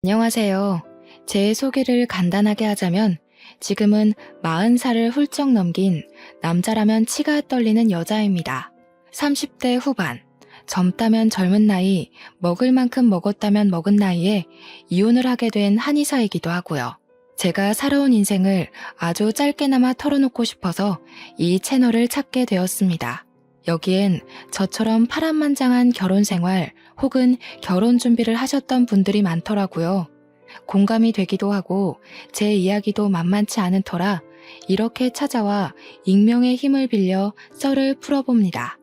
안녕하세요. 제 소개를 간단하게 하자면 지금은 40살을 훌쩍 넘긴 남자라면 치가 떨리는 여자입니다. 30대 후반, 젊다면 젊은 나이, 먹을 만큼 먹었다면 먹은 나이에 이혼을 하게 된 한의사이기도 하고요. 제가 살아온 인생을 아주 짧게나마 털어놓고 싶어서 이 채널을 찾게 되었습니다. 여기엔 저처럼 파란만장한 결혼 생활 혹은 결혼 준비를 하셨던 분들이 많더라고요. 공감이 되기도 하고 제 이야기도 만만치 않은 터라 이렇게 찾아와 익명의 힘을 빌려 썰을 풀어봅니다.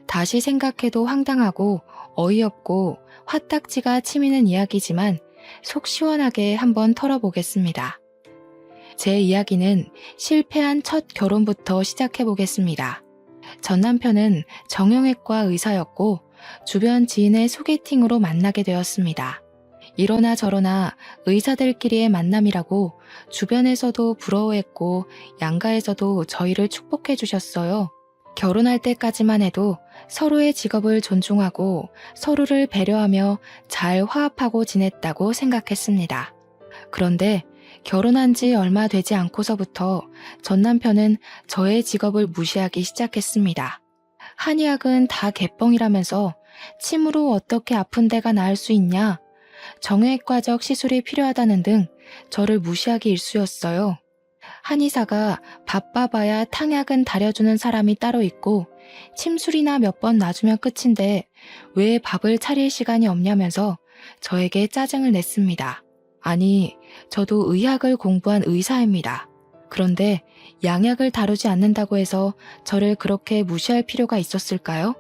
다시 생각해도 황당하고 어이없고 화딱지가 치미는 이야기지만 속 시원하게 한번 털어보겠습니다. 제 이야기는 실패한 첫 결혼부터 시작해보겠습니다. 전 남편은 정형외과 의사였고 주변 지인의 소개팅으로 만나게 되었습니다. 이러나 저러나 의사들끼리의 만남이라고 주변에서도 부러워했고 양가에서도 저희를 축복해 주셨어요. 결혼할 때까지만 해도 서로의 직업을 존중하고 서로를 배려하며 잘 화합하고 지냈다고 생각했습니다. 그런데 결혼한 지 얼마 되지 않고서부터 전 남편은 저의 직업을 무시하기 시작했습니다. 한의학은 다 개뻥이라면서 침으로 어떻게 아픈 데가 나을 수 있냐? 정형외과적 시술이 필요하다는 등 저를 무시하기 일쑤였어요. 한의사가 바빠봐야 탕약은 다려주는 사람이 따로 있고 침술이나 몇 번 놔주면 끝인데 왜 밥을 차릴 시간이 없냐면서 저에게 짜증을 냈습니다. 아니, 저도 의학을 공부한 의사입니다. 그런데 양약을 다루지 않는다고 해서 저를 그렇게 무시할 필요가 있었을까요?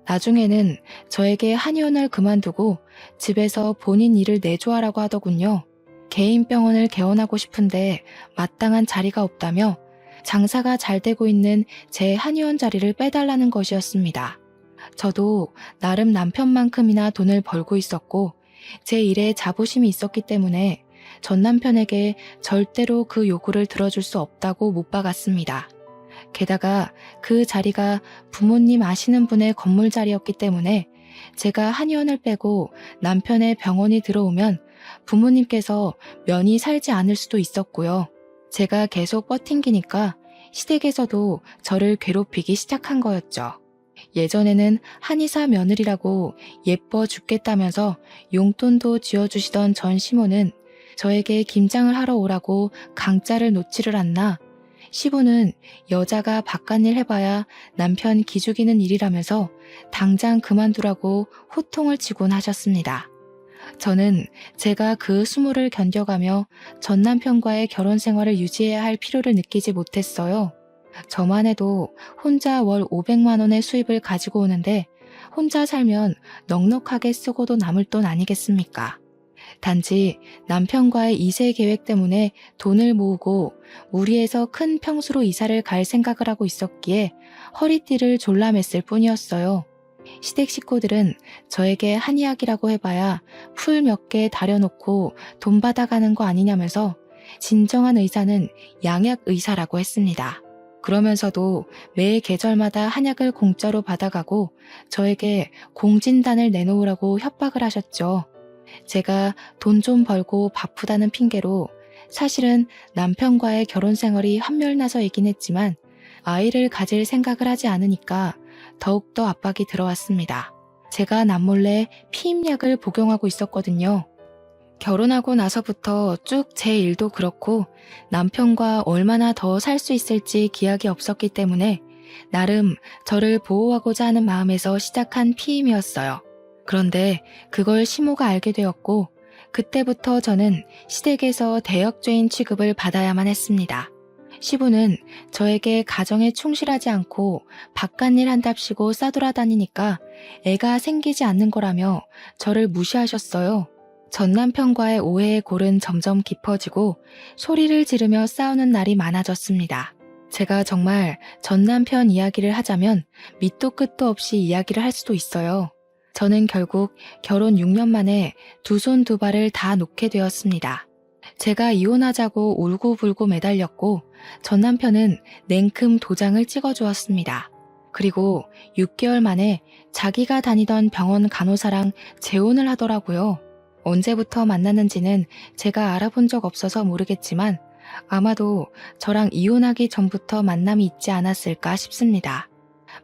나중에는 저에게 한의원을 그만두고 집에서 본인 일을 내조하라고 하더군요. 개인 병원을 개원하고 싶은데 마땅한 자리가 없다며 장사가 잘 되고 있는 제 한의원 자리를 빼달라는 것이었습니다. 저도 나름 남편만큼이나 돈을 벌고 있었고 제 일에 자부심이 있었기 때문에 전 남편에게 절대로 그 요구를 들어줄 수 없다고 못 박았습니다. 게다가 그 자리가 부모님 아시는 분의 건물 자리였기 때문에 제가 한의원을 빼고 남편의 병원이 들어오면 부모님께서 면이 살지 않을 수도 있었고요. 제가 계속 버팅기니까 시댁에서도 저를 괴롭히기 시작한 거였죠. 예전에는 한의사 며느리라고 예뻐 죽겠다면서 용돈도 쥐어주시던 전 시모는 저에게 김장을 하러 오라고 강짜를 놓지를 않나 시부는 여자가 바깥일 해봐야 남편 기죽이는 일이라면서 당장 그만두라고 호통을 치곤 하셨습니다. 저는 제가 그 수모를 견뎌가며 전 남편과의 결혼 생활을 유지해야 할 필요를 느끼지 못했어요. 저만 해도 혼자 월 500만 원의 수입을 가지고 오는데 혼자 살면 넉넉하게 쓰고도 남을 돈 아니겠습니까? 단지 남편과의 2세 계획 때문에 돈을 모으고 무리해서 큰 평수로 이사를 갈 생각을 하고 있었기에 허리띠를 졸라맸을 뿐이었어요. 시댁 식구들은 저에게 한의학이라고 해봐야 풀 몇 개 다려놓고 돈 받아가는 거 아니냐면서 진정한 의사는 양약 의사라고 했습니다. 그러면서도 매 계절마다 한약을 공짜로 받아가고 저에게 공진단을 내놓으라고 협박을 하셨죠. 제가 돈 좀 벌고 바쁘다는 핑계로 사실은 남편과의 결혼 생활이 환멸나서이긴 했지만 아이를 가질 생각을 하지 않으니까 더욱더 압박이 들어왔습니다. 제가 남몰래 피임약을 복용하고 있었거든요. 결혼하고 나서부터 쭉 제 일도 그렇고 남편과 얼마나 더 살 수 있을지 기약이 없었기 때문에 나름 저를 보호하고자 하는 마음에서 시작한 피임이었어요. 그런데 그걸 시모가 알게 되었고 그때부터 저는 시댁에서 대역죄인 취급을 받아야만 했습니다. 시부는 저에게 가정에 충실하지 않고 바깥일 한답시고 싸돌아다니니까 애가 생기지 않는 거라며 저를 무시하셨어요. 전 남편과의 오해의 골은 점점 깊어지고 소리를 지르며 싸우는 날이 많아졌습니다. 제가 정말 전 남편 이야기를 하자면 밑도 끝도 없이 이야기를 할 수도 있어요. 저는 결국 결혼 6년 만에 두 손 두 발을 다 놓게 되었습니다. 제가 이혼하자고 울고불고 매달렸고 전 남편은 냉큼 도장을 찍어주었습니다. 그리고 6개월 만에 자기가 다니던 병원 간호사랑 재혼을 하더라고요. 언제부터 만났는지는 제가 알아본 적 없어서 모르겠지만 아마도 저랑 이혼하기 전부터 만남이 있지 않았을까 싶습니다.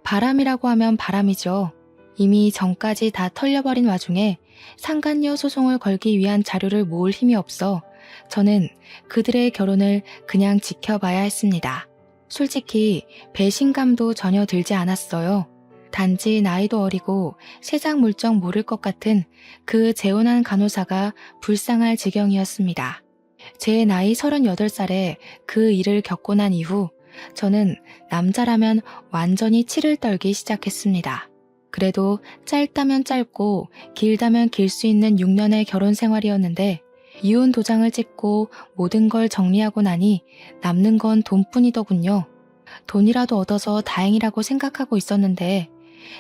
바람이라고 하면 바람이죠. 이미 전까지 다 털려버린 와중에 상간녀 소송을 걸기 위한 자료를 모을 힘이 없어 저는 그들의 결혼을 그냥 지켜봐야 했습니다. 솔직히 배신감도 전혀 들지 않았어요. 단지 나이도 어리고 세상 물정 모를 것 같은 그 재혼한 간호사가 불쌍할 지경이었습니다. 제 나이 38살에 그 일을 겪고 난 이후 저는 남자라면 완전히 치를 떨기 시작했습니다. 그래도 짧다면 짧고 길다면 길 수 있는 6년의 결혼 생활이었는데 이혼 도장을 찍고 모든 걸 정리하고 나니 남는 건 돈뿐이더군요. 돈이라도 얻어서 다행이라고 생각하고 있었는데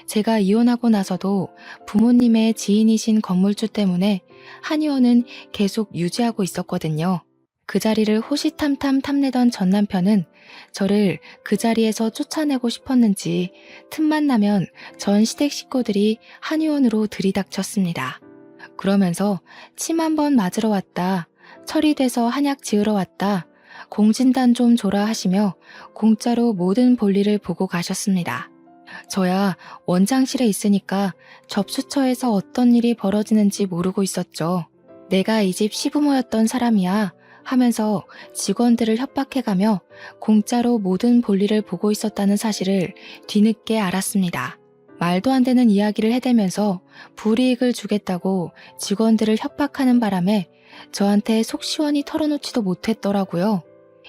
제가 이혼하고 나서도 부모님의 지인이신 건물주 때문에 한의원은 계속 유지하고 있었거든요. 그 자리를 호시탐탐 탐내던 전 남편은 저를 그 자리에서 쫓아내고 싶었는지 틈만 나면 전 시댁 식구들이 한의원으로 들이닥쳤습니다. 그러면서 침 한 번 맞으러 왔다, 철이 돼서 한약 지으러 왔다, 공진단 좀 줘라 하시며 공짜로 모든 볼일을 보고 가셨습니다. 저야 원장실에 있으니까 접수처에서 어떤 일이 벌어지는지 모르고 있었죠. 내가 이 집 시부모였던 사람이야 하면서 직원들을 협박해가며 공짜로 모든 볼일을 보고 있었다는 사실을 뒤늦게 알았습니다. 말도 안 되는 이야기를 해대면서 불이익을 주겠다고 직원들을 협박하는 바람에 저한테 속 시원히 털어놓지도 못했더라고요.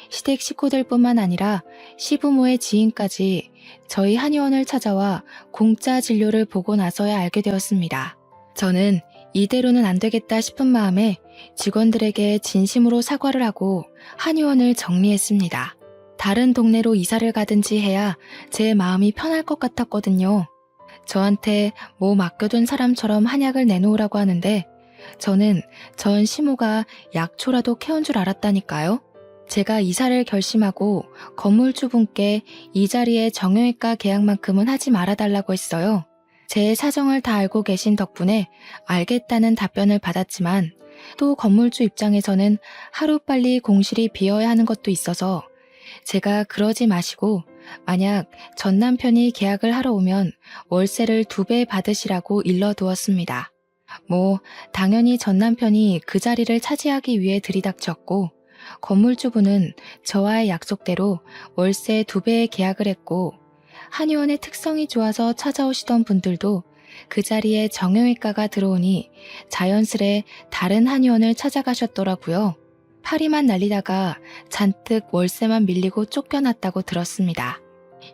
시댁 식구들뿐만 아니라 시부모의 지인까지 저희 한의원을 찾아와 공짜 진료를 보고 나서야 알게 되었습니다. 저는 이대로는 안 되겠다 싶은 마음에 직원들에게 진심으로 사과를 하고 한의원을 정리했습니다. 다른 동네로 이사를 가든지 해야 제 마음이 편할 것 같았거든요. 저한테 뭐 맡겨둔 사람처럼 한약을 내놓으라고 하는데 저는 전 시모가 약초라도 캐온 줄 알았다니까요. 제가 이사를 결심하고 건물주분께 이 자리에 정형외과 계약만큼은 하지 말아달라고 했어요. 제 사정을 다 알고 계신 덕분에 알겠다는 답변을 받았지만 또 건물주 입장에서는 하루빨리 공실이 비어야 하는 것도 있어서 제가 그러지 마시고 만약 전 남편이 계약을 하러 오면 월세를 2배 받으시라고 일러두었습니다. 당연히 전 남편이 그 자리를 차지하기 위해 들이닥쳤고 건물주분은 저와의 약속대로 월세 2배의 계약을 했고 한의원의 특성이 좋아서 찾아오시던 분들도 그 자리에 정형외과가 들어오니 자연스레 다른 한의원을 찾아가셨더라고요. 파리만 날리다가 잔뜩 월세만 밀리고 쫓겨났다고 들었습니다.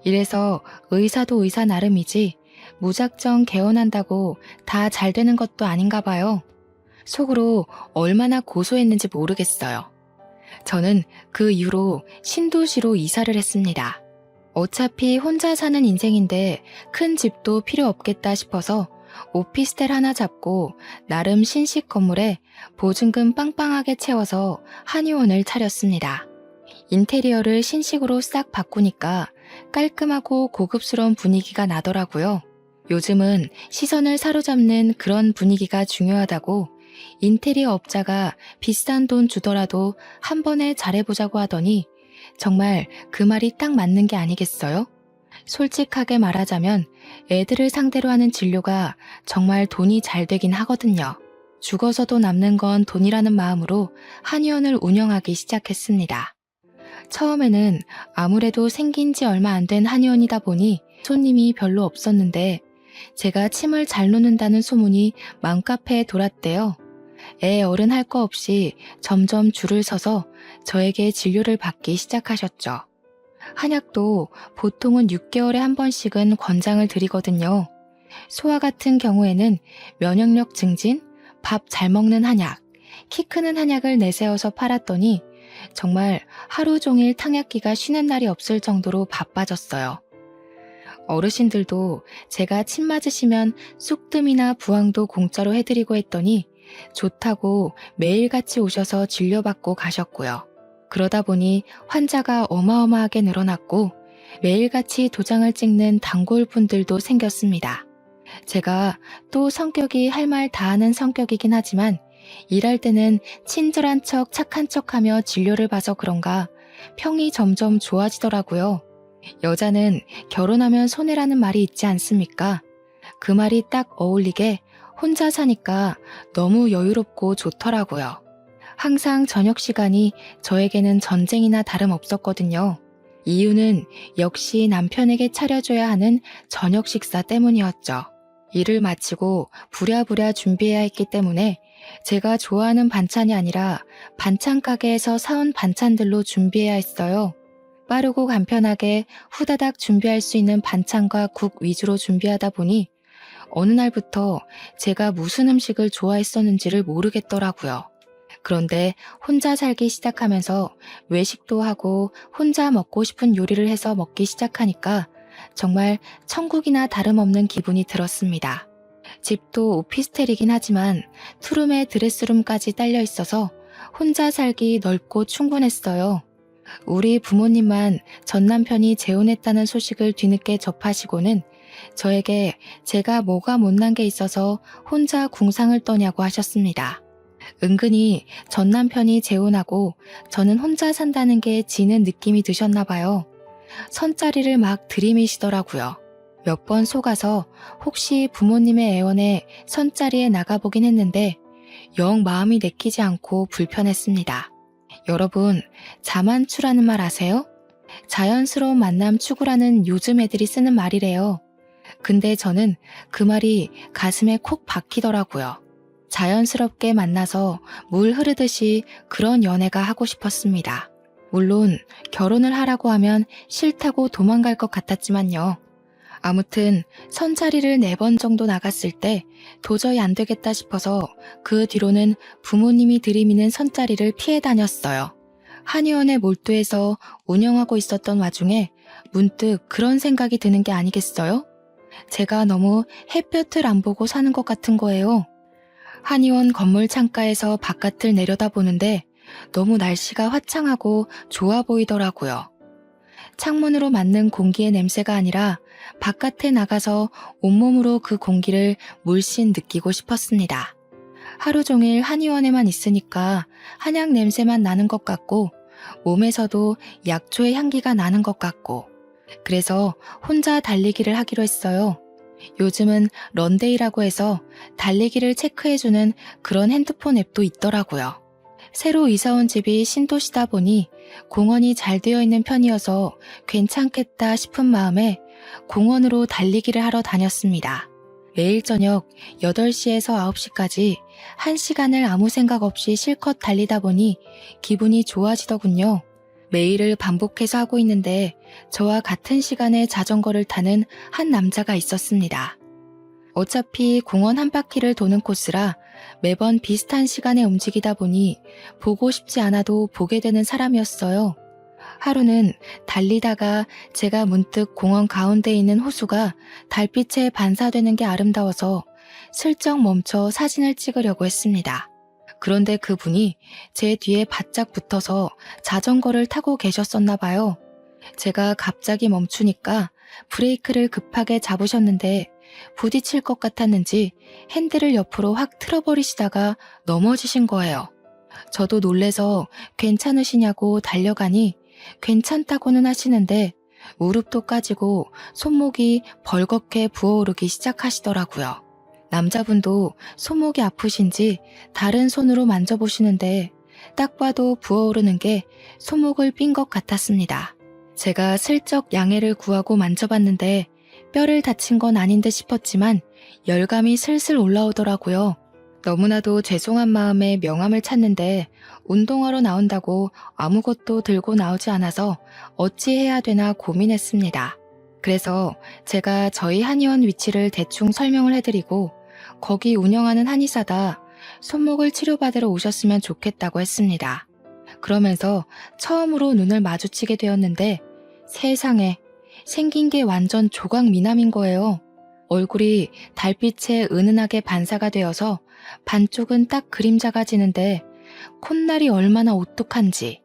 이래서 의사도 의사 나름이지 무작정 개원한다고 다 잘 되는 것도 아닌가 봐요. 속으로 얼마나 고소했는지 모르겠어요. 저는 그 이후로 신도시로 이사를 했습니다. 어차피 혼자 사는 인생인데 큰 집도 필요 없겠다 싶어서 오피스텔 하나 잡고 나름 신식 건물에 보증금 빵빵하게 채워서 한의원을 차렸습니다. 인테리어를 신식으로 싹 바꾸니까 깔끔하고 고급스러운 분위기가 나더라고요. 요즘은 시선을 사로잡는 그런 분위기가 중요하다고 인테리어 업자가 비싼 돈 주더라도 한 번에 잘해보자고 하더니 정말 그 말이 딱 맞는 게 아니겠어요? 솔직하게 말하자면 애들을 상대로 하는 진료가 정말 돈이 잘 되긴 하거든요. 죽어서도 남는 건 돈이라는 마음으로 한의원을 운영하기 시작했습니다. 처음에는 아무래도 생긴 지 얼마 안 된 한의원이다 보니 손님이 별로 없었는데 제가 침을 잘 놓는다는 소문이 맘카페에 돌았대요. 애 어른 할 거 없이 점점 줄을 서서 저에게 진료를 받기 시작하셨죠. 한약도 보통은 6개월에 한 번씩은 권장을 드리거든요. 소아 같은 경우에는 면역력 증진, 밥 잘 먹는 한약, 키 크는 한약을 내세워서 팔았더니 정말 하루 종일 탕약기가 쉬는 날이 없을 정도로 바빠졌어요. 어르신들도 제가 침 맞으시면 쑥뜸이나 부항도 공짜로 해드리고 했더니 좋다고 매일같이 오셔서 진료받고 가셨고요. 그러다 보니 환자가 어마어마하게 늘어났고 매일같이 도장을 찍는 단골분들도 생겼습니다. 제가 또 성격이 할 말 다 하는 성격이긴 하지만 일할 때는 친절한 척 착한 척하며 진료를 봐서 그런가 평이 점점 좋아지더라고요. 여자는 결혼하면 손해라는 말이 있지 않습니까? 그 말이 딱 어울리게 혼자 사니까 너무 여유롭고 좋더라고요. 항상 저녁 시간이 저에게는 전쟁이나 다름없었거든요. 이유는 역시 남편에게 차려줘야 하는 저녁 식사 때문이었죠. 일을 마치고 부랴부랴 준비해야 했기 때문에 제가 좋아하는 반찬이 아니라 반찬 가게에서 사온 반찬들로 준비해야 했어요. 빠르고 간편하게 후다닥 준비할 수 있는 반찬과 국 위주로 준비하다 보니 어느 날부터 제가 무슨 음식을 좋아했었는지를 모르겠더라고요. 그런데 혼자 살기 시작하면서 외식도 하고 혼자 먹고 싶은 요리를 해서 먹기 시작하니까 정말 천국이나 다름없는 기분이 들었습니다. 집도 오피스텔이긴 하지만 투룸에 드레스룸까지 딸려 있어서 혼자 살기 넓고 충분했어요. 우리 부모님만 전 남편이 재혼했다는 소식을 뒤늦게 접하시고는 저에게 제가 뭐가 못난 게 있어서 혼자 궁상을 떠냐고 하셨습니다. 은근히 전 남편이 재혼하고 저는 혼자 산다는 게 지는 느낌이 드셨나 봐요. 선자리를 막 들이미시더라고요. 몇 번 속아서 혹시 부모님의 애원에 선자리에 나가보긴 했는데 영 마음이 내키지 않고 불편했습니다. 여러분, 자만추라는 말 아세요? 자연스러운 만남 추구라는 요즘 애들이 쓰는 말이래요. 근데 저는 그 말이 가슴에 콕 박히더라고요. 자연스럽게 만나서 물 흐르듯이 그런 연애가 하고 싶었습니다. 물론 결혼을 하라고 하면 싫다고 도망갈 것 같았지만요. 아무튼 선자리를 4번 정도 나갔을 때 도저히 안 되겠다 싶어서 그 뒤로는 부모님이 들이미는 선자리를 피해 다녔어요. 한의원에 몰두해서 운영하고 있었던 와중에 문득 그런 생각이 드는 게 아니겠어요? 제가 너무 햇볕을 안 보고 사는 것 같은 거예요. 한의원 건물 창가에서 바깥을 내려다보는데 너무 날씨가 화창하고 좋아 보이더라고요. 창문으로 맞는 공기의 냄새가 아니라 바깥에 나가서 온몸으로 그 공기를 물씬 느끼고 싶었습니다. 하루 종일 한의원에만 있으니까 한약 냄새만 나는 것 같고 몸에서도 약초의 향기가 나는 것 같고 그래서 혼자 달리기를 하기로 했어요. 요즘은 런데이라고 해서 달리기를 체크해주는 그런 핸드폰 앱도 있더라고요. 새로 이사온 집이 신도시다 보니 공원이 잘 되어 있는 편이어서 괜찮겠다 싶은 마음에 공원으로 달리기를 하러 다녔습니다. 매일 저녁 8시에서 9시까지 1시간을 아무 생각 없이 실컷 달리다 보니 기분이 좋아지더군요. 매일을 반복해서 하고 있는데 저와 같은 시간에 자전거를 타는 한 남자가 있었습니다. 어차피 공원 한 바퀴를 도는 코스라 매번 비슷한 시간에 움직이다 보니 보고 싶지 않아도 보게 되는 사람이었어요. 하루는 달리다가 제가 문득 공원 가운데 있는 호수가 달빛에 반사되는 게 아름다워서 슬쩍 멈춰 사진을 찍으려고 했습니다. 그런데 그분이 제 뒤에 바짝 붙어서 자전거를 타고 계셨었나 봐요. 제가 갑자기 멈추니까 브레이크를 급하게 잡으셨는데 부딪힐 것 같았는지 핸들을 옆으로 확 틀어버리시다가 넘어지신 거예요. 저도 놀래서 괜찮으시냐고 달려가니 괜찮다고는 하시는데 무릎도 까지고 손목이 벌겋게 부어오르기 시작하시더라고요. 남자분도 손목이 아프신지 다른 손으로 만져보시는데 딱 봐도 부어오르는 게 손목을 삔 것 같았습니다. 제가 슬쩍 양해를 구하고 만져봤는데 뼈를 다친 건 아닌 듯 싶었지만 열감이 슬슬 올라오더라고요. 너무나도 죄송한 마음에 명함을 찾는데 운동하러 나온다고 아무것도 들고 나오지 않아서 어찌해야 되나 고민했습니다. 그래서 제가 저희 한의원 위치를 대충 설명을 해드리고 거기 운영하는 한의사다 손목을 치료받으러 오셨으면 좋겠다고 했습니다. 그러면서 처음으로 눈을 마주치게 되었는데 세상에 생긴 게 완전 조각 미남인 거예요. 얼굴이 달빛에 은은하게 반사가 되어서 반쪽은 딱 그림자가 지는데 콧날이 얼마나 오똑한지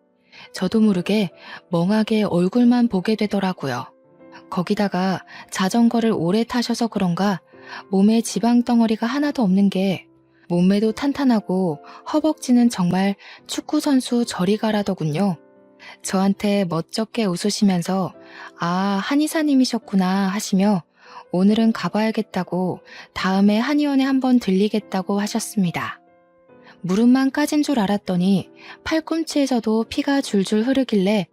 저도 모르게 멍하게 얼굴만 보게 되더라고요. 거기다가 자전거를 오래 타셔서 그런가 몸에 지방 덩어리가 하나도 없는 게 몸매도 탄탄하고 허벅지는 정말 축구선수 저리 가라더군요. 저한테 멋쩍게 웃으시면서 아, 한의사님이셨구나 하시며 오늘은 가봐야겠다고 다음에 한의원에 한번 들리겠다고 하셨습니다. 무릎만 까진 줄 알았더니 팔꿈치에서도 피가 줄줄 흐르길래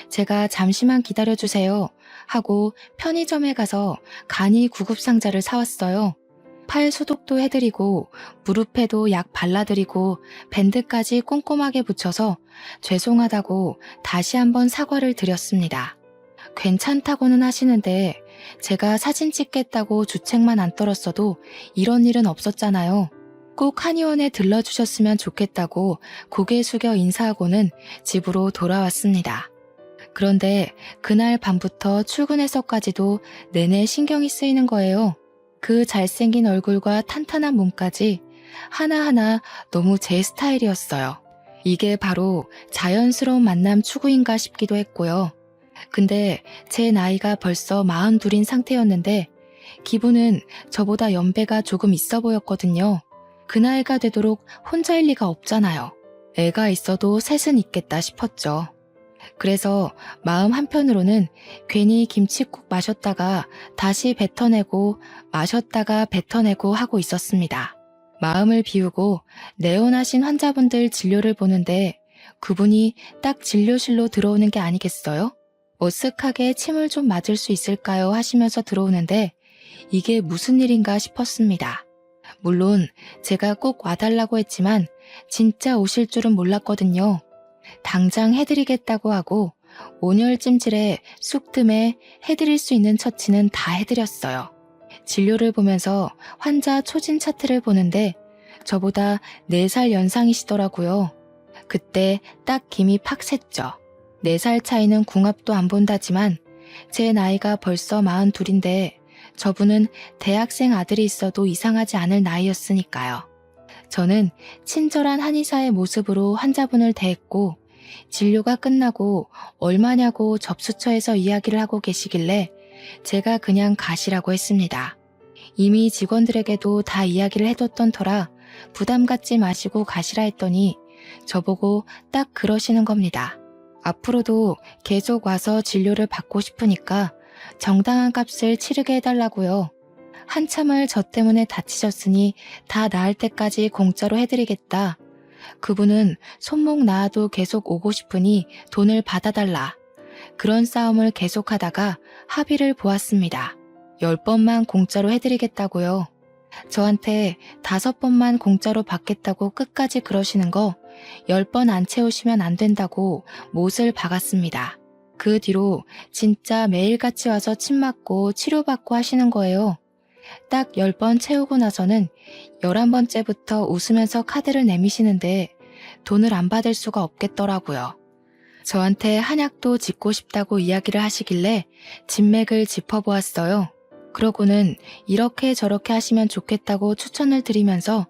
제가 잠시만 기다려주세요 하고 편의점에 가서 간이 구급상자를 사왔어요. 팔 소독도 해드리고 무릎에도 약 발라드리고 밴드까지 꼼꼼하게 붙여서 죄송하다고 다시 한번 사과를 드렸습니다. 괜찮다고는 하시는데 제가 사진 찍겠다고 주책만 안 떨었어도 이런 일은 없었잖아요. 꼭 한의원에 들러주셨으면 좋겠다고 고개 숙여 인사하고는 집으로 돌아왔습니다. 그런데 그날 밤부터 출근해서까지도 내내 신경이 쓰이는 거예요. 그 잘생긴 얼굴과 탄탄한 몸까지 하나하나 너무 제 스타일이었어요. 이게 바로 자연스러운 만남 추구인가 싶기도 했고요. 근데 제 나이가 벌써 42인 상태였는데 기분은 저보다 연배가 조금 있어 보였거든요. 그 나이가 되도록 혼자일 리가 없잖아요. 애가 있어도 셋은 있겠다 싶었죠. 그래서 마음 한편으로는 괜히 김칫국 마셨다가 다시 뱉어내고 마셨다가 뱉어내고 하고 있었습니다. 마음을 비우고 내원하신 환자분들 진료를 보는데 그분이 딱 진료실로 들어오는 게 아니겠어요? 어색하게 침을 좀 맞을 수 있을까요? 하시면서 들어오는데 이게 무슨 일인가 싶었습니다. 물론 제가 꼭 와달라고 했지만 진짜 오실 줄은 몰랐거든요. 당장 해드리겠다고 하고 온열찜질에 쑥뜸에 해드릴 수 있는 처치는 다 해드렸어요. 진료를 보면서 환자 초진 차트를 보는데 저보다 4살 연상이시더라고요. 그때 딱 김이 팍 샜죠. 4살 차이는 궁합도 안 본다지만 제 나이가 벌써 42인데 저분은 대학생 아들이 있어도 이상하지 않을 나이였으니까요. 저는 친절한 한의사의 모습으로 환자분을 대했고 진료가 끝나고 얼마냐고 접수처에서 이야기를 하고 계시길래 제가 그냥 가시라고 했습니다. 이미 직원들에게도 다 이야기를 해뒀던 터라 부담 갖지 마시고 가시라 했더니 저보고 딱 그러시는 겁니다. 앞으로도 계속 와서 진료를 받고 싶으니까 정당한 값을 치르게 해달라고요. 한참을 저 때문에 다치셨으니 다 나을 때까지 공짜로 해드리겠다. 그분은 손목 나아도 계속 오고 싶으니 돈을 받아달라. 그런 싸움을 계속하다가 합의를 보았습니다. 10번만 공짜로 해드리겠다고요. 저한테 5번만 공짜로 받겠다고 끝까지 그러시는 거 10번 안 채우시면 안 된다고 못을 박았습니다. 그 뒤로 진짜 매일같이 와서 침 맞고 치료받고 하시는 거예요. 딱 10번 채우고 나서는 11번째부터 웃으면서 카드를 내미시는데 돈을 안 받을 수가 없겠더라고요. 저한테 한약도 짓고 싶다고 이야기를 하시길래 진맥을 짚어보았어요. 그러고는 이렇게 저렇게 하시면 좋겠다고 추천을 드리면서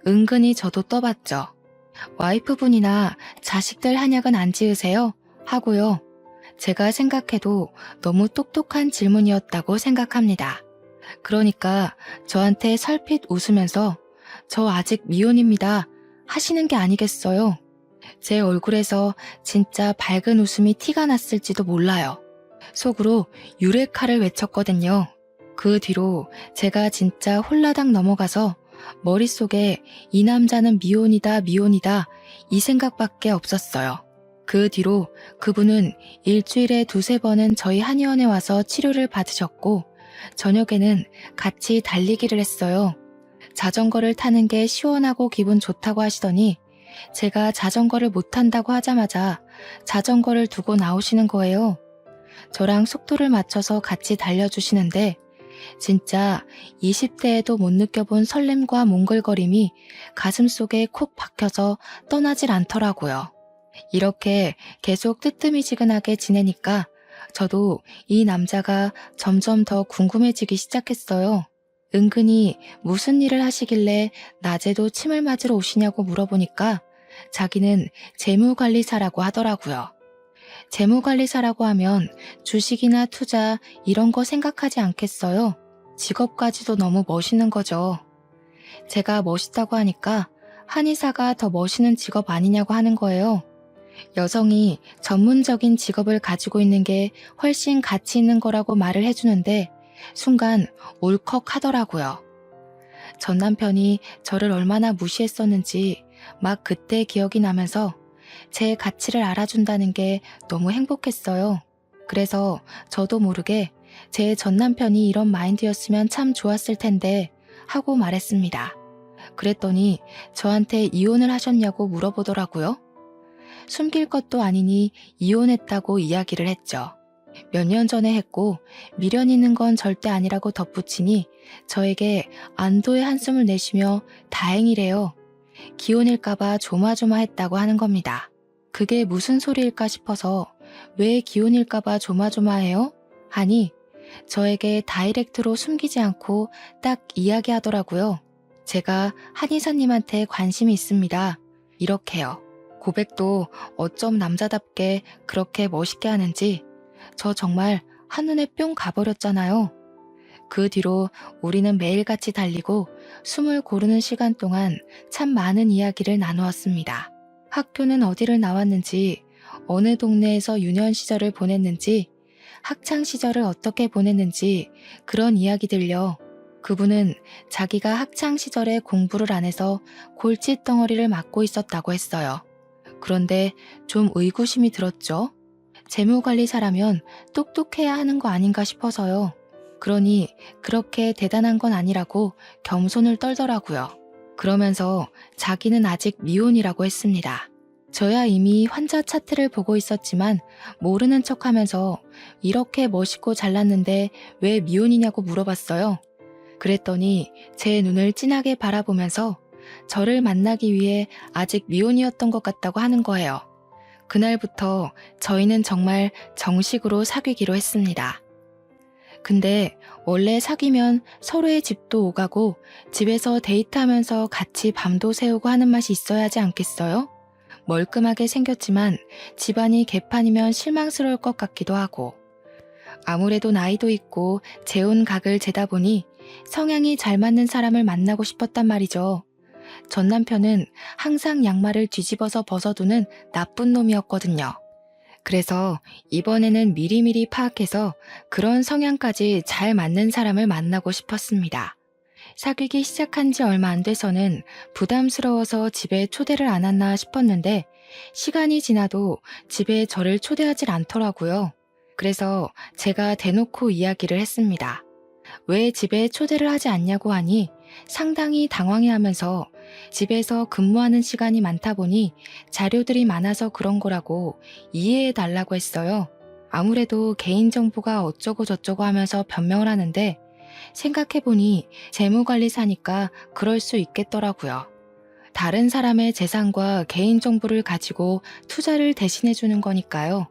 은근히 저도 떠봤죠. 와이프분이나 자식들 한약은 안 지으세요? 하고요. 제가 생각해도 너무 똑똑한 질문이었다고 생각합니다. 그러니까 저한테 설핏 웃으면서 저 아직 미혼입니다 하시는 게 아니겠어요. 제 얼굴에서 진짜 밝은 웃음이 티가 났을지도 몰라요. 속으로 유레카를 외쳤거든요. 그 뒤로 제가 진짜 홀라당 넘어가서 머릿속에 이 남자는 미혼이다 미혼이다 이 생각밖에 없었어요. 그 뒤로 그분은 일주일에 2-3번은 저희 한의원에 와서 치료를 받으셨고 저녁에는 같이 달리기를 했어요. 자전거를 타는 게 시원하고 기분 좋다고 하시더니 제가 자전거를 못 탄다고 하자마자 자전거를 두고 나오시는 거예요. 저랑 속도를 맞춰서 같이 달려주시는데 진짜 20대에도 못 느껴본 설렘과 몽글거림이 가슴속에 콕 박혀서 떠나질 않더라고요. 이렇게 계속 뜨뜨미지근하게 지내니까 저도 이 남자가 점점 더 궁금해지기 시작했어요. 은근히 무슨 일을 하시길래 낮에도 침을 맞으러 오시냐고 물어보니까 자기는 재무관리사라고 하더라고요. 재무관리사라고 하면 주식이나 투자 이런 거 생각하지 않겠어요? 직업까지도 너무 멋있는 거죠. 제가 멋있다고 하니까 한의사가 더 멋있는 직업 아니냐고 하는 거예요. 여성이 전문적인 직업을 가지고 있는 게 훨씬 가치 있는 거라고 말을 해주는데 순간 울컥 하더라고요. 전 남편이 저를 얼마나 무시했었는지 막 그때 기억이 나면서 제 가치를 알아준다는 게 너무 행복했어요. 그래서 저도 모르게 제 전 남편이 이런 마인드였으면 참 좋았을 텐데 하고 말했습니다. 그랬더니 저한테 이혼을 하셨냐고 물어보더라고요. 숨길 것도 아니니 이혼했다고 이야기를 했죠. 몇 년 전에 했고 미련 있는 건 절대 아니라고 덧붙이니 저에게 안도의 한숨을 내쉬며 다행이래요. 기혼일까봐 조마조마했다고 하는 겁니다. 그게 무슨 소리일까 싶어서 왜 기혼일까봐 조마조마해요? 하니 저에게 다이렉트로 숨기지 않고 딱 이야기하더라고요. 제가 한의사님한테 관심이 있습니다. 이렇게요. 고백도 어쩜 남자답게 그렇게 멋있게 하는지 저 정말 한눈에 뿅 가버렸잖아요. 그 뒤로 우리는 매일같이 달리고 숨을 고르는 시간 동안 참 많은 이야기를 나누었습니다. 학교는 어디를 나왔는지, 어느 동네에서 유년 시절을 보냈는지, 학창 시절을 어떻게 보냈는지 그런 이야기들요. 그분은 자기가 학창 시절에 공부를 안 해서 골칫덩어리를 맞고 있었다고 했어요. 그런데 좀 의구심이 들었죠. 재무관리사라면 똑똑해야 하는 거 아닌가 싶어서요. 그러니 그렇게 대단한 건 아니라고 겸손을 떨더라고요. 그러면서 자기는 아직 미혼이라고 했습니다. 저야 이미 환자 차트를 보고 있었지만 모르는 척하면서 이렇게 멋있고 잘났는데 왜 미혼이냐고 물어봤어요. 그랬더니 제 눈을 진하게 바라보면서 저를 만나기 위해 아직 미혼이었던 것 같다고 하는 거예요. 그날부터 저희는 정말 정식으로 사귀기로 했습니다. 근데 원래 사귀면 서로의 집도 오가고 집에서 데이트하면서 같이 밤도 새우고 하는 맛이 있어야 하지 않겠어요? 멀끔하게 생겼지만 집안이 개판이면 실망스러울 것 같기도 하고 아무래도 나이도 있고 재혼 각을 재다 보니 성향이 잘 맞는 사람을 만나고 싶었단 말이죠. 전 남편은 항상 양말을 뒤집어서 벗어두는 나쁜 놈이었거든요. 그래서 이번에는 미리미리 파악해서 그런 성향까지 잘 맞는 사람을 만나고 싶었습니다. 사귀기 시작한 지 얼마 안 돼서는 부담스러워서 집에 초대를 안 했나 싶었는데 시간이 지나도 집에 저를 초대하질 않더라고요. 그래서 제가 대놓고 이야기를 했습니다. 왜 집에 초대를 하지 않냐고 하니 상당히 당황해하면서 집에서 근무하는 시간이 많다 보니 자료들이 많아서 그런 거라고 이해해 달라고 했어요. 아무래도 개인정보가 어쩌고 저쩌고 하면서 변명을 하는데 생각해보니 재무관리사니까 그럴 수 있겠더라고요. 다른 사람의 재산과 개인정보를 가지고 투자를 대신해주는 거니까요.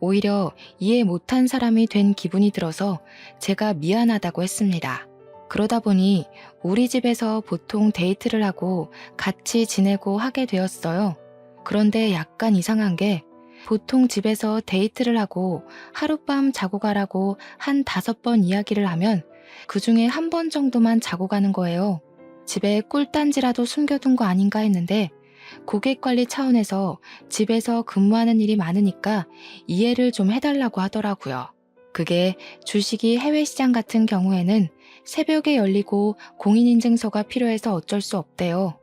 오히려 이해 못한 사람이 된 기분이 들어서 제가 미안하다고 했습니다. 그러다 보니 우리 집에서 보통 데이트를 하고 같이 지내고 하게 되었어요. 그런데 약간 이상한 게 보통 집에서 데이트를 하고 하룻밤 자고 가라고 한 5번 이야기를 하면 그 중에 한 번 정도만 자고 가는 거예요. 집에 꿀단지라도 숨겨둔 거 아닌가 했는데 고객관리 차원에서 집에서 근무하는 일이 많으니까 이해를 좀 해달라고 하더라고요. 그게 주식이 해외 시장 같은 경우에는 새벽에 열리고 공인인증서가 필요해서 어쩔 수 없대요.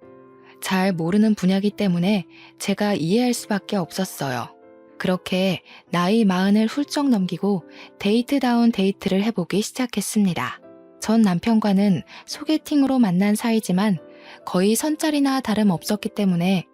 잘 모르는 분야이기 때문에 제가 이해할 수밖에 없었어요. 그렇게 나이 40을 훌쩍 넘기고 데이트다운 데이트를 해보기 시작했습니다. 전 남편과는 소개팅으로 만난 사이지만 거의 선짜리나 다름없었기 때문에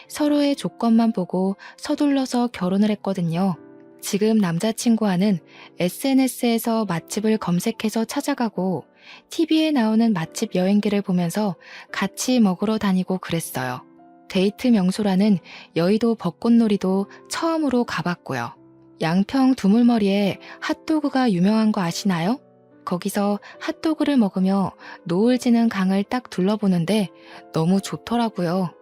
서로의 조건만 보고 서둘러서 결혼을 했거든요. 지금 남자친구와는 SNS에서 맛집을 검색해서 찾아가고 TV에 나오는 맛집 여행기를 보면서 같이 먹으러 다니고 그랬어요. 데이트 명소라는 여의도 벚꽃놀이도 처음으로 가봤고요. 양평 두물머리에 핫도그가 유명한 거 아시나요? 거기서 핫도그를 먹으며 노을 지는 강을 딱 둘러보는데 너무 좋더라고요.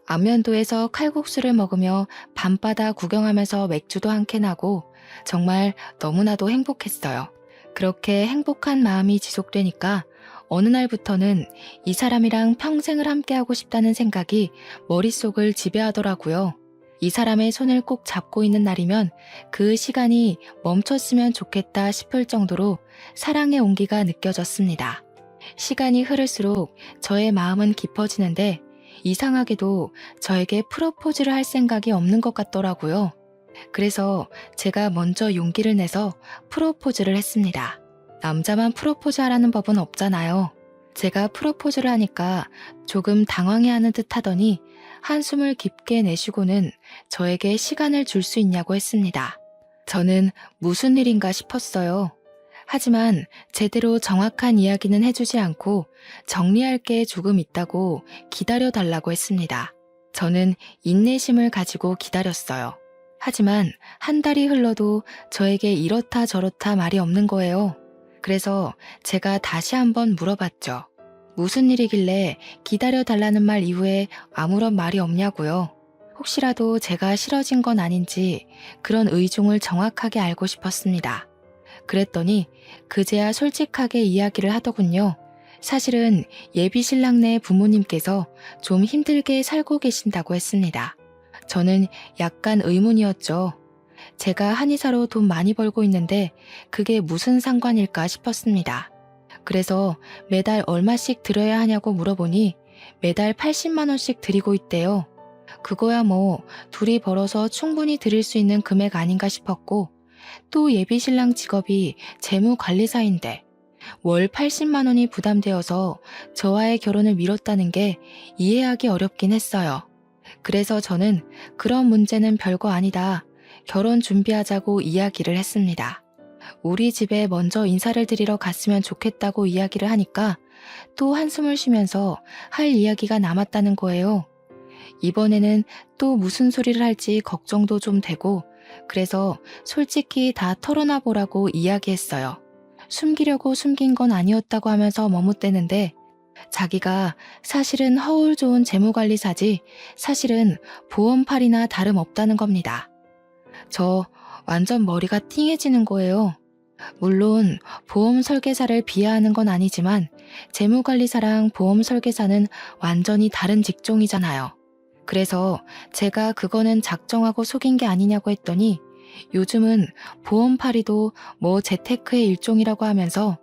안면도에서 칼국수를 먹으며 밤바다 구경하면서 맥주도 한 캔 하고 정말 너무나도 행복했어요. 그렇게 행복한 마음이 지속되니까 어느 날부터는 이 사람이랑 평생을 함께하고 싶다는 생각이 머릿속을 지배하더라고요. 이 사람의 손을 꼭 잡고 있는 날이면 그 시간이 멈췄으면 좋겠다 싶을 정도로 사랑의 온기가 느껴졌습니다. 시간이 흐를수록 저의 마음은 깊어지는데 이상하게도 저에게 프로포즈를 할 생각이 없는 것 같더라고요. 그래서 제가 먼저 용기를 내서 프로포즈를 했습니다. 남자만 프로포즈 하라는 법은 없잖아요. 제가 프로포즈를 하니까 조금 당황해하는 듯 하더니 한숨을 깊게 내쉬고는 저에게 시간을 줄 수 있냐고 했습니다. 저는 무슨 일인가 싶었어요. 하지만 제대로 정확한 이야기는 해주지 않고 정리할 게 조금 있다고 기다려달라고 했습니다. 저는 인내심을 가지고 기다렸어요. 하지만 한 달이 흘러도 저에게 이렇다 저렇다 말이 없는 거예요. 그래서 제가 다시 한번 물어봤죠. 무슨 일이길래 기다려달라는 말 이후에 아무런 말이 없냐고요. 혹시라도 제가 싫어진 건 아닌지 그런 의중을 정확하게 알고 싶었습니다. 그랬더니 그제야 솔직하게 이야기를 하더군요. 사실은 예비 신랑네 부모님께서 좀 힘들게 살고 계신다고 했습니다. 저는 약간 의문이었죠. 제가 한의사로 돈 많이 벌고 있는데 그게 무슨 상관일까 싶었습니다. 그래서 매달 얼마씩 드려야 하냐고 물어보니 매달 80만 원씩 드리고 있대요. 그거야 뭐 둘이 벌어서 충분히 드릴 수 있는 금액 아닌가 싶었고 또 예비 신랑 직업이 재무관리사인데 월 80만 원이 부담되어서 저와의 결혼을 미뤘다는 게 이해하기 어렵긴 했어요. 그래서 저는 그런 문제는 별거 아니다. 결혼 준비하자고 이야기를 했습니다. 우리 집에 먼저 인사를 드리러 갔으면 좋겠다고 이야기를 하니까 또 한숨을 쉬면서 할 이야기가 남았다는 거예요. 이번에는 또 무슨 소리를 할지 걱정도 좀 되고 그래서 솔직히 다 털어놔 보라고 이야기했어요. 숨기려고 숨긴 건 아니었다고 하면서 머뭇대는데 자기가 사실은 허울 좋은 재무관리사지 사실은 보험팔이나 다름없다는 겁니다. 저 완전 머리가 띵해지는 거예요. 물론 보험 설계사를 비하하는 건 아니지만 재무관리사랑 보험 설계사는 완전히 다른 직종이잖아요. 그래서 제가 그거는 작정하고 속인 게 아니냐고 했더니 요즘은 보험팔이도 뭐 재테크의 일종이라고 하면서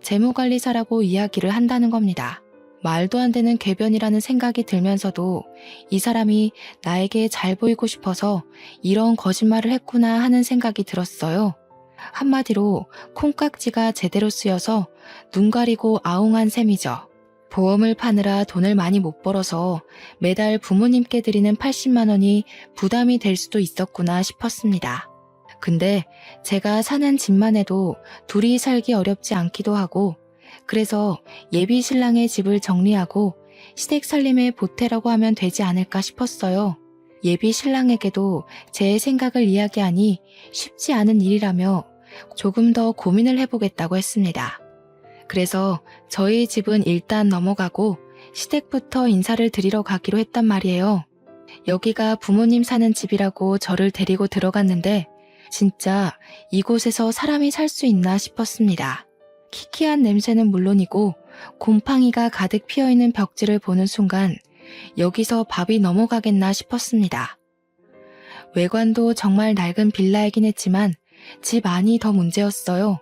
재무관리사라고 이야기를 한다는 겁니다. 말도 안 되는 궤변이라는 생각이 들면서도 이 사람이 나에게 잘 보이고 싶어서 이런 거짓말을 했구나 하는 생각이 들었어요. 한마디로 콩깍지가 제대로 쓰여서 눈 가리고 아웅한 셈이죠. 보험을 파느라 돈을 많이 못 벌어서 매달 부모님께 드리는 80만 원이 부담이 될 수도 있었구나 싶었습니다. 근데 제가 사는 집만 해도 둘이 살기 어렵지 않기도 하고 그래서 예비 신랑의 집을 정리하고 시댁 살림에 보태라고 하면 되지 않을까 싶었어요. 예비 신랑에게도 제 생각을 이야기하니 쉽지 않은 일이라며 조금 더 고민을 해보겠다고 했습니다. 그래서 저희 집은 일단 넘어가고 시댁부터 인사를 드리러 가기로 했단 말이에요. 여기가 부모님 사는 집이라고 저를 데리고 들어갔는데 진짜 이곳에서 사람이 살 수 있나 싶었습니다. 키키한 냄새는 물론이고 곰팡이가 가득 피어있는 벽지를 보는 순간 여기서 밥이 넘어가겠나 싶었습니다. 외관도 정말 낡은 빌라이긴 했지만 집 안이 더 문제였어요.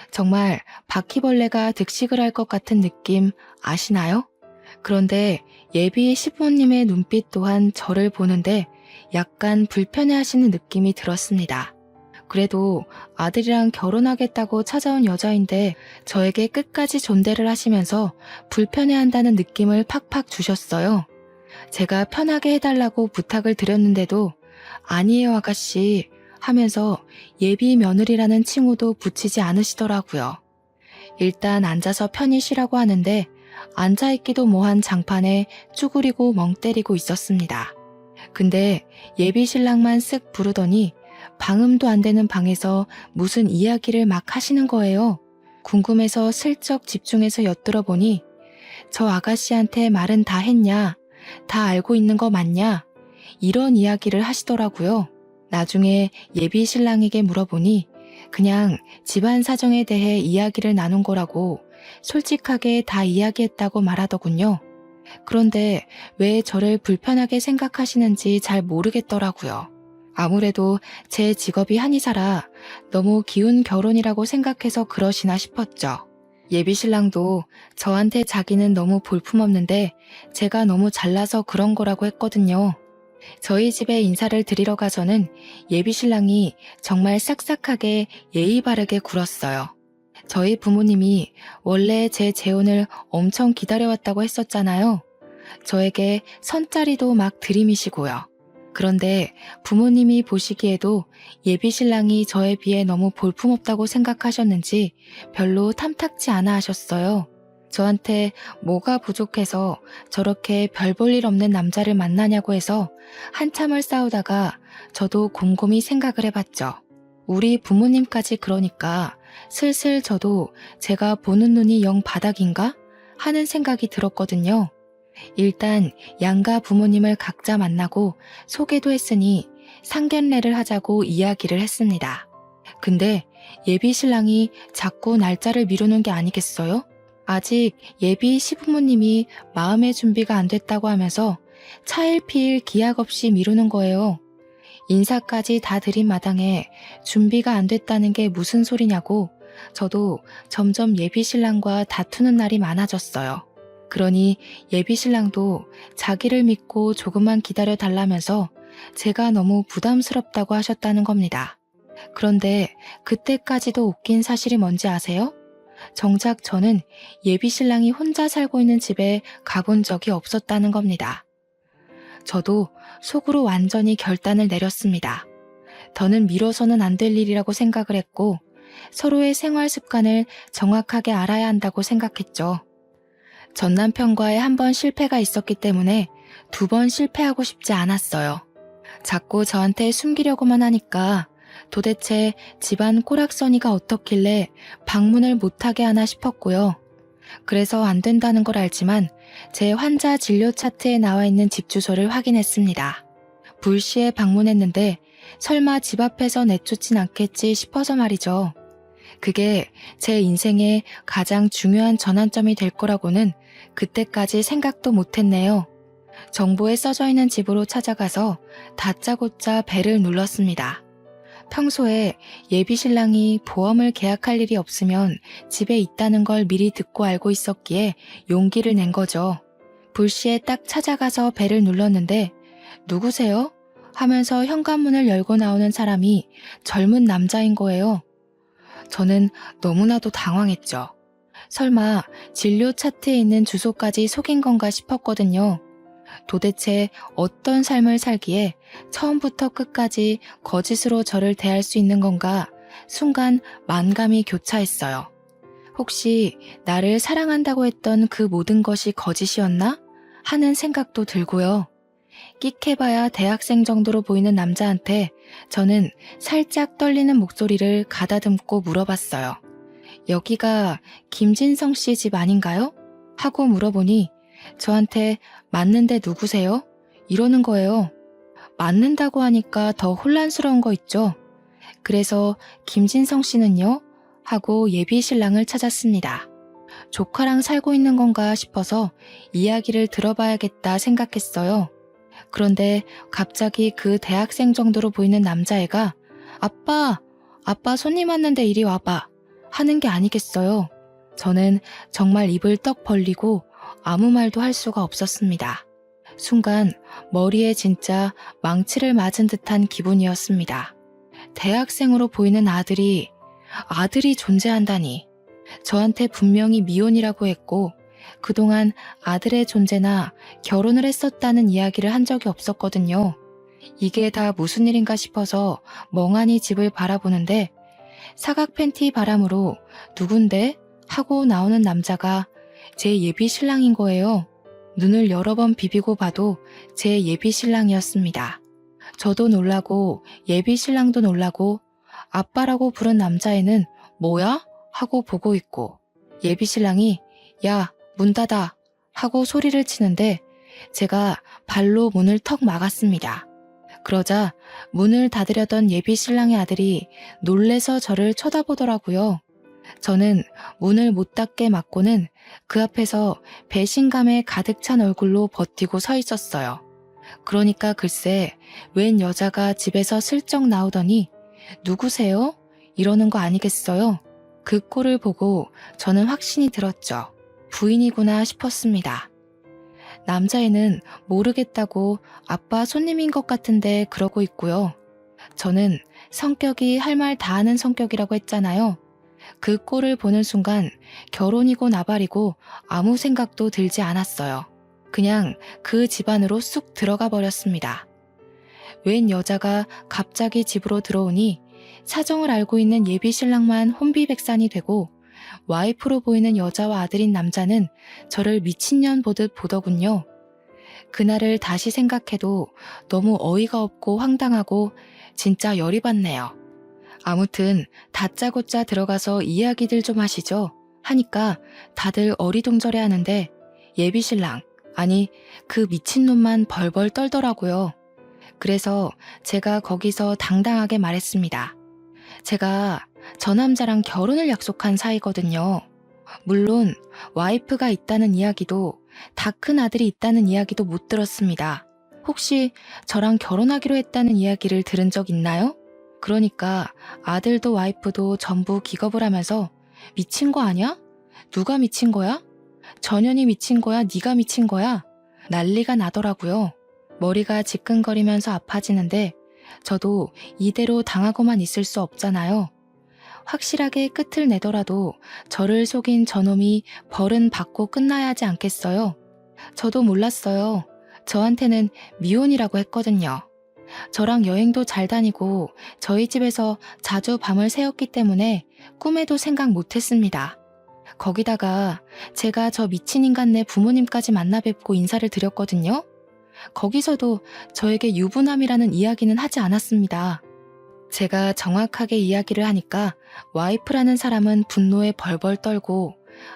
정말 바퀴벌레가 득식을 할 것 같은 느낌 아시나요? 그런데 예비 시부모님의 눈빛 또한 저를 보는데 약간 불편해하시는 느낌이 들었습니다. 그래도 아들이랑 결혼하겠다고 찾아온 여자인데 저에게 끝까지 존대를 하시면서 불편해한다는 느낌을 팍팍 주셨어요. 제가 편하게 해달라고 부탁을 드렸는데도 아니에요 아가씨 하면서 예비 며느리라는 칭호도 붙이지 않으시더라고요. 일단 앉아서 편히 쉬라고 하는데 앉아있기도 뭐한 장판에 쭈그리고 멍 때리고 있었습니다. 근데 예비 신랑만 쓱 부르더니 방음도 안 되는 방에서 무슨 이야기를 막 하시는 거예요. 궁금해서 슬쩍 집중해서 엿들어보니 저 아가씨한테 말은 다 했냐? 다 알고 있는 거 맞냐? 이런 이야기를 하시더라고요. 나중에 예비 신랑에게 물어보니 그냥 집안 사정에 대해 이야기를 나눈 거라고 솔직하게 다 이야기했다고 말하더군요. 그런데 왜 저를 불편하게 생각하시는지 잘 모르겠더라고요. 아무래도 제 직업이 한의사라 너무 기운 결혼이라고 생각해서 그러시나 싶었죠. 예비신랑도 저한테 자기는 너무 볼품없는데 제가 너무 잘나서 그런 거라고 했거든요. 저희 집에 인사를 드리러 가서는 예비신랑이 정말 싹싹하게 예의 바르게 굴었어요. 저희 부모님이 원래 제 재혼을 엄청 기다려왔다고 했었잖아요. 저에게 선자리도 막 들이미시고요. 그런데 부모님이 보시기에도 예비신랑이 저에 비해 너무 볼품없다고 생각하셨는지 별로 탐탁지 않아 하셨어요. 저한테 뭐가 부족해서 저렇게 별 볼 일 없는 남자를 만나냐고 해서 한참을 싸우다가 저도 곰곰이 생각을 해봤죠. 우리 부모님까지 그러니까 슬슬 저도 제가 보는 눈이 영 바닥인가 하는 생각이 들었거든요. 일단 양가 부모님을 각자 만나고 소개도 했으니 상견례를 하자고 이야기를 했습니다. 근데 예비 신랑이 자꾸 날짜를 미루는 게 아니겠어요? 아직 예비 시부모님이 마음의 준비가 안 됐다고 하면서 차일피일 기약 없이 미루는 거예요. 인사까지 다 드린 마당에 준비가 안 됐다는 게 무슨 소리냐고 저도 점점 예비 신랑과 다투는 날이 많아졌어요. 그러니 예비 신랑도 자기를 믿고 조금만 기다려 달라면서 제가 너무 부담스럽다고 하셨다는 겁니다. 그런데 그때까지도 웃긴 사실이 뭔지 아세요? 정작 저는 예비 신랑이 혼자 살고 있는 집에 가본 적이 없었다는 겁니다. 저도 속으로 완전히 결단을 내렸습니다. 더는 미뤄서는 안 될 일이라고 생각을 했고 서로의 생활 습관을 정확하게 알아야 한다고 생각했죠. 전 남편과의 한 번 실패가 있었기 때문에 2번 실패하고 싶지 않았어요. 자꾸 저한테 숨기려고만 하니까 도대체 집안 꼬락서니가 어떻길래 방문을 못하게 하나 싶었고요. 그래서 안 된다는 걸 알지만 제 환자 진료 차트에 나와 있는 집 주소를 확인했습니다. 불시에 방문했는데 설마 집 앞에서 내쫓진 않겠지 싶어서 말이죠. 그게 제 인생의 가장 중요한 전환점이 될 거라고는 그때까지 생각도 못했네요. 정보에 써져 있는 집으로 찾아가서 다짜고짜 벨을 눌렀습니다. 평소에 예비 신랑이 보험을 계약할 일이 없으면 집에 있다는 걸 미리 듣고 알고 있었기에 용기를 낸 거죠. 불시에 딱 찾아가서 벨을 눌렀는데 누구세요? 하면서 현관문을 열고 나오는 사람이 젊은 남자인 거예요. 저는 너무나도 당황했죠. 설마 진료 차트에 있는 주소까지 속인 건가 싶었거든요. 도대체 어떤 삶을 살기에 처음부터 끝까지 거짓으로 저를 대할 수 있는 건가 순간 만감이 교차했어요. 혹시 나를 사랑한다고 했던 그 모든 것이 거짓이었나? 하는 생각도 들고요. 끽해봐야 대학생 정도로 보이는 남자한테 저는 살짝 떨리는 목소리를 가다듬고 물어봤어요. 여기가 김진성 씨 집 아닌가요? 하고 물어보니 저한테 맞는데 누구세요? 이러는 거예요. 맞는다고 하니까 더 혼란스러운 거 있죠. 그래서 김진성 씨는요? 하고 예비 신랑을 찾았습니다. 조카랑 살고 있는 건가 싶어서 이야기를 들어봐야겠다 생각했어요. 그런데 갑자기 그 대학생 정도로 보이는 남자애가 아빠 손님 왔는데 이리 와봐 하는 게 아니겠어요. 저는 정말 입을 떡 벌리고 아무 말도 할 수가 없었습니다. 순간 머리에 진짜 망치를 맞은 듯한 기분이었습니다. 대학생으로 보이는 아들이 존재한다니. 저한테 분명히 미혼이라고 했고 그동안 아들의 존재나 결혼을 했었다는 이야기를 한 적이 없었거든요. 이게 다 무슨 일인가 싶어서 멍하니 집을 바라보는데 사각 팬티 바람으로 누군데? 하고 나오는 남자가 제 예비 신랑인 거예요. 눈을 여러 번 비비고 봐도 제 예비 신랑이었습니다. 저도 놀라고 예비 신랑도 놀라고 아빠라고 부른 남자애는 뭐야? 하고 보고 있고 예비 신랑이 야, 문 닫아 하고 소리를 치는데 제가 발로 문을 턱 막았습니다. 그러자 문을 닫으려던 예비 신랑의 아들이 놀래서 저를 쳐다보더라고요. 저는 문을 못 닫게 막고는 그 앞에서 배신감에 가득 찬 얼굴로 버티고 서 있었어요. 그러니까 글쎄 웬 여자가 집에서 슬쩍 나오더니 누구세요? 이러는 거 아니겠어요? 그 꼴을 보고 저는 확신이 들었죠. 부인이구나 싶었습니다. 남자애는 모르겠다고 아빠 손님인 것 같은데 그러고 있고요. 저는 성격이 할 말 다 하는 성격이라고 했잖아요. 그 꼴을 보는 순간 결혼이고 나발이고 아무 생각도 들지 않았어요. 그냥 그 집안으로 쑥 들어가 버렸습니다. 웬 여자가 갑자기 집으로 들어오니 사정을 알고 있는 예비 신랑만 혼비백산이 되고 와이프로 보이는 여자와 아들인 남자는 저를 미친년 보듯 보더군요. 그날을 다시 생각해도 너무 어이가 없고 황당하고 진짜 열이 받네요. 아무튼 다짜고짜 들어가서 이야기들 좀 하시죠 하니까 다들 어리둥절해 하는데 예비신랑, 아니 그 미친놈만 벌벌 떨더라고요. 그래서 제가 거기서 당당하게 말했습니다. 제가 저 남자랑 결혼을 약속한 사이거든요. 물론 와이프가 있다는 이야기도 다 큰 아들이 있다는 이야기도 못 들었습니다. 혹시 저랑 결혼하기로 했다는 이야기를 들은 적 있나요? 그러니까 아들도 와이프도 전부 기겁을 하면서 미친 거 아니야? 누가 미친 거야? 전현이 미친 거야? 네가 미친 거야? 난리가 나더라고요. 머리가 지끈거리면서 아파지는데 저도 이대로 당하고만 있을 수 없잖아요. 확실하게 끝을 내더라도 저를 속인 저놈이 벌은 받고 끝나야 하지 않겠어요? 저도 몰랐어요. 저한테는 미혼이라고 했거든요. 저랑 여행도 잘 다니고 저희 집에서 자주 밤을 새웠기 때문에 꿈에도 생각 못했습니다. 거기다가 제가 저 미친 인간네 부모님까지 만나 뵙고 인사를 드렸거든요. 거기서도 저에게 유부남이라는 이야기는 하지 않았습니다. 제가 정확하게 이야기를 하니까 와이프라는 사람은 분노에 벌벌 떨고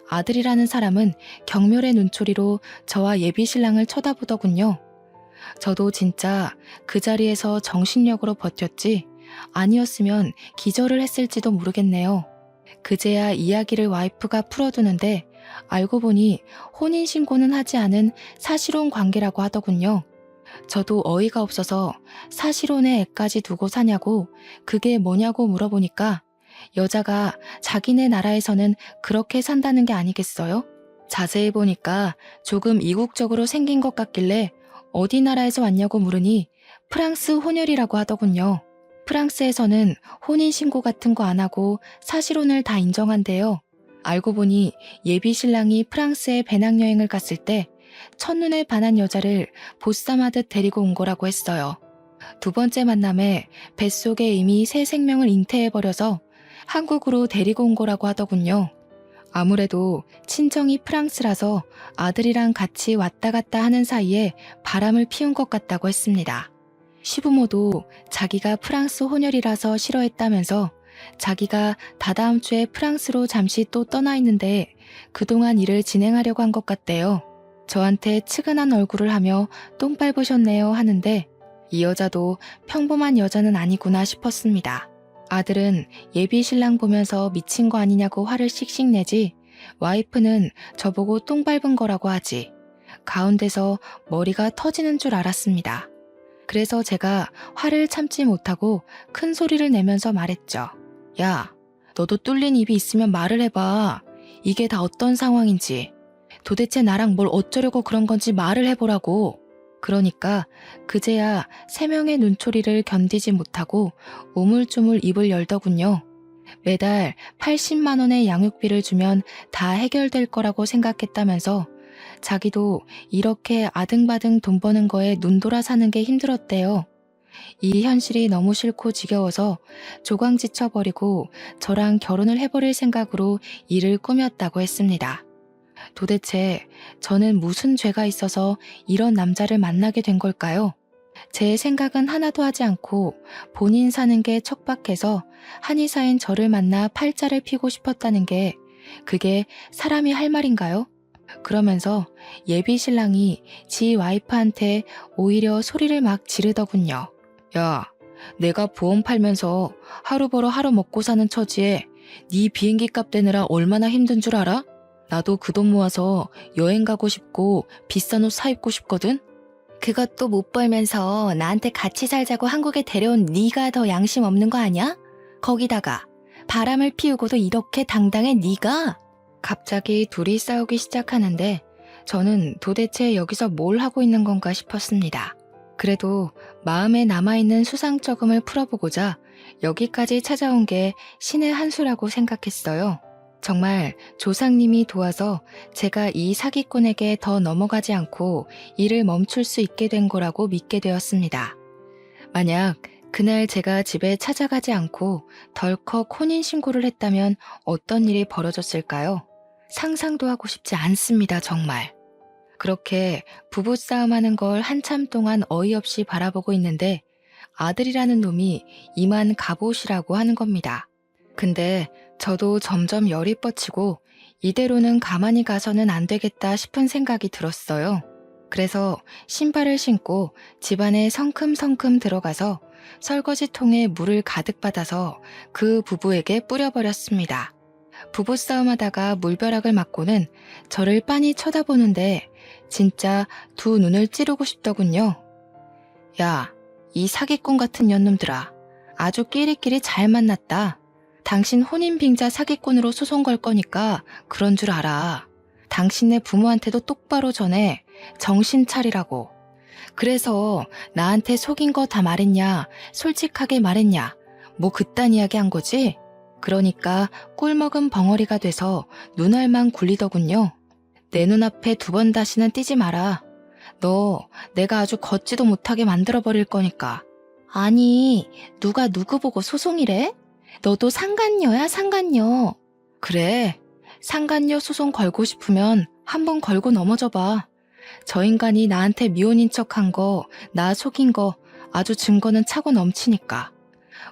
아들이라는 사람은 경멸의 눈초리로 저와 예비신랑을 쳐다보더군요. 저도 진짜 그 자리에서 정신력으로 버텼지 아니었으면 기절을 했을지도 모르겠네요. 그제야 이야기를 와이프가 풀어두는데 알고 보니 혼인신고는 하지 않은 사실혼 관계라고 하더군요. 저도 어이가 없어서 사실혼에 애까지 두고 사냐고 그게 뭐냐고 물어보니까 여자가 자기네 나라에서는 그렇게 산다는 게 아니겠어요? 자세히 보니까 조금 이국적으로 생긴 것 같길래 어디 나라에서 왔냐고 물으니 프랑스 혼혈이라고 하더군요. 프랑스에서는 혼인신고 같은 거 안 하고 사실혼을 다 인정한대요. 알고 보니 예비 신랑이 프랑스에 배낭여행을 갔을 때 첫눈에 반한 여자를 보쌈하듯 데리고 온 거라고 했어요. 두 번째 만남에 뱃속에 이미 새 생명을 잉태해버려서 한국으로 데리고 온 거라고 하더군요. 아무래도 친정이 프랑스라서 아들이랑 같이 왔다 갔다 하는 사이에 바람을 피운 것 같다고 했습니다. 시부모도 자기가 프랑스 혼혈이라서 싫어했다면서 자기가 다다음 주에 프랑스로 잠시 또 떠나 있는데 그동안 일을 진행하려고 한 것 같대요. 저한테 측은한 얼굴을 하며 똥 밟으셨네요 하는데 이 여자도 평범한 여자는 아니구나 싶었습니다. 아들은 예비 신랑 보면서 미친 거 아니냐고 화를 씩씩 내지 와이프는 저보고 똥 밟은 거라고 하지. 가운데서 머리가 터지는 줄 알았습니다. 그래서 제가 화를 참지 못하고 큰 소리를 내면서 말했죠. 야, 너도 뚫린 입이 있으면 말을 해봐. 이게 다 어떤 상황인지. 도대체 나랑 뭘 어쩌려고 그런 건지 말을 해보라고. 그러니까 그제야 세 명의 눈초리를 견디지 못하고 우물쭈물 입을 열더군요. 매달 80만 원의 양육비를 주면 다 해결될 거라고 생각했다면서 자기도 이렇게 아등바등 돈 버는 거에 눈돌아 사는 게 힘들었대요. 이 현실이 너무 싫고 지겨워서 조강지쳐버리고 저랑 결혼을 해버릴 생각으로 일을 꾸몄다고 했습니다. 도대체 저는 무슨 죄가 있어서 이런 남자를 만나게 된 걸까요? 제 생각은 하나도 하지 않고 본인 사는 게 척박해서 한의사인 저를 만나 팔자를 피고 싶었다는 게 그게 사람이 할 말인가요? 그러면서 예비 신랑이 지 와이프한테 오히려 소리를 막 지르더군요. 야, 내가 보험 팔면서 하루 벌어 하루 먹고 사는 처지에 네 비행기 값 대느라 얼마나 힘든 줄 알아? 나도 그 돈 모아서 여행 가고 싶고 비싼 옷 사입고 싶거든? 그것도 못 벌면서 나한테 같이 살자고 한국에 데려온 네가 더 양심 없는 거 아니야? 거기다가 바람을 피우고도 이렇게 당당해 네가? 갑자기 둘이 싸우기 시작하는데 저는 도대체 여기서 뭘 하고 있는 건가 싶었습니다. 그래도 마음에 남아있는 수상쩍음을 풀어보고자 여기까지 찾아온 게 신의 한 수라고 생각했어요. 정말 조상님이 도와서 제가 이 사기꾼에게 더 넘어가지 않고 일을 멈출 수 있게 된 거라고 믿게 되었습니다. 만약 그날 제가 집에 찾아가지 않고 덜컥 혼인신고를 했다면 어떤 일이 벌어졌을까요? 상상도 하고 싶지 않습니다, 정말. 그렇게 부부싸움하는 걸 한참 동안 어이없이 바라보고 있는데 아들이라는 놈이 이만 갑옷이라고 하는 겁니다. 근데 저도 점점 열이 뻗치고 이대로는 가만히 가서는 안 되겠다 싶은 생각이 들었어요. 그래서 신발을 신고 집안에 성큼성큼 들어가서 설거지통에 물을 가득 받아서 그 부부에게 뿌려버렸습니다. 부부싸움하다가 물벼락을 맞고는 저를 빤히 쳐다보는데 진짜 두 눈을 찌르고 싶더군요. 야, 이 사기꾼 같은 년놈들아. 아주 끼리끼리 잘 만났다. 당신 혼인빙자 사기꾼으로 소송 걸 거니까 그런 줄 알아. 당신네 부모한테도 똑바로 전해. 정신 차리라고. 그래서 나한테 속인 거 다 말했냐? 솔직하게 말했냐? 뭐 그딴 이야기 한 거지? 그러니까 꿀먹은 벙어리가 돼서 눈알만 굴리더군요. 내 눈앞에 두 번 다시는 띄지 마라. 너 내가 아주 걷지도 못하게 만들어버릴 거니까. 아니, 누가 누구 보고 소송이래? 너도 상간녀야, 상간녀. 그래, 상간녀 소송 걸고 싶으면 한번 걸고 넘어져봐. 저 인간이 나한테 미혼인 척한 거, 나 속인 거 아주 증거는 차고 넘치니까.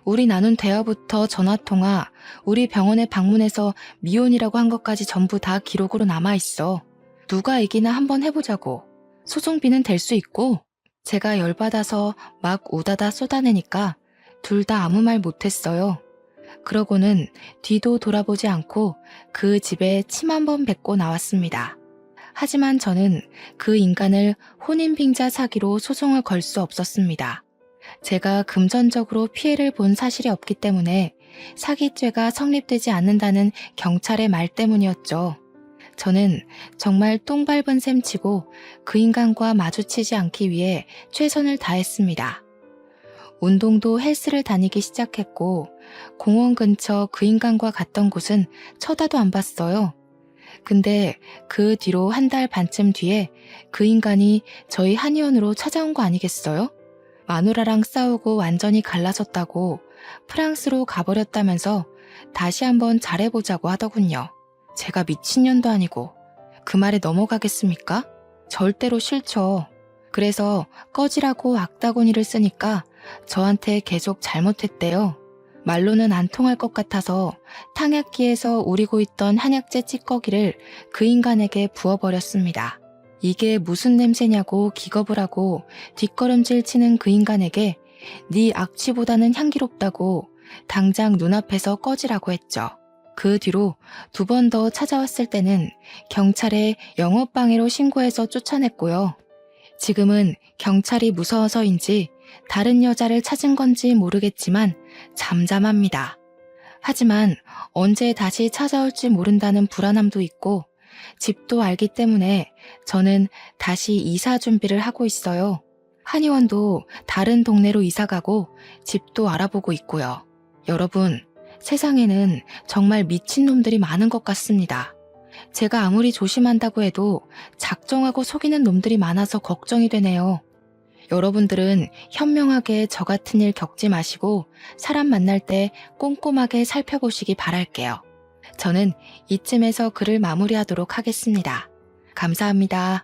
우리 나눈 대화부터 전화통화, 우리 병원에 방문해서 미혼이라고 한 것까지 전부 다 기록으로 남아있어. 누가 이기나 한번 해보자고. 소송비는 될 수 있고. 제가 열받아서 막 우다다 쏟아내니까 둘 다 아무 말 못했어요. 그러고는 뒤도 돌아보지 않고 그 집에 침 한 번 뱉고 나왔습니다. 하지만 저는 그 인간을 혼인빙자 사기로 소송을 걸 수 없었습니다. 제가 금전적으로 피해를 본 사실이 없기 때문에 사기죄가 성립되지 않는다는 경찰의 말 때문이었죠. 저는 정말 똥 밟은 셈 치고 그 인간과 마주치지 않기 위해 최선을 다했습니다. 운동도 헬스를 다니기 시작했고 공원 근처 그 인간과 갔던 곳은 쳐다도 안 봤어요. 근데 그 뒤로 한 달 반쯤 뒤에 그 인간이 저희 한의원으로 찾아온 거 아니겠어요? 마누라랑 싸우고 완전히 갈라졌다고 프랑스로 가버렸다면서 다시 한번 잘해보자고 하더군요. 제가 미친년도 아니고 그 말에 넘어가겠습니까? 절대로 싫죠. 그래서 꺼지라고 악다구니를 쓰니까 저한테 계속 잘못했대요. 말로는 안 통할 것 같아서 탕약기에서 우리고 있던 한약재 찌꺼기를 그 인간에게 부어버렸습니다. 이게 무슨 냄새냐고 기겁을 하고 뒷걸음질 치는 그 인간에게 네 악취보다는 향기롭다고 당장 눈앞에서 꺼지라고 했죠. 그 뒤로 두 번 더 찾아왔을 때는 경찰에 영업방해로 신고해서 쫓아냈고요. 지금은 경찰이 무서워서인지 다른 여자를 찾은 건지 모르겠지만 잠잠합니다. 하지만 언제 다시 찾아올지 모른다는 불안함도 있고 집도 알기 때문에 저는 다시 이사 준비를 하고 있어요. 한의원도 다른 동네로 이사가고 집도 알아보고 있고요. 여러분, 세상에는 정말 미친놈들이 많은 것 같습니다. 제가 아무리 조심한다고 해도 작정하고 속이는 놈들이 많아서 걱정이 되네요. 여러분들은 현명하게 저 같은 일 겪지 마시고 사람 만날 때 꼼꼼하게 살펴보시기 바랄게요. 저는 이쯤에서 글을 마무리하도록 하겠습니다. 감사합니다.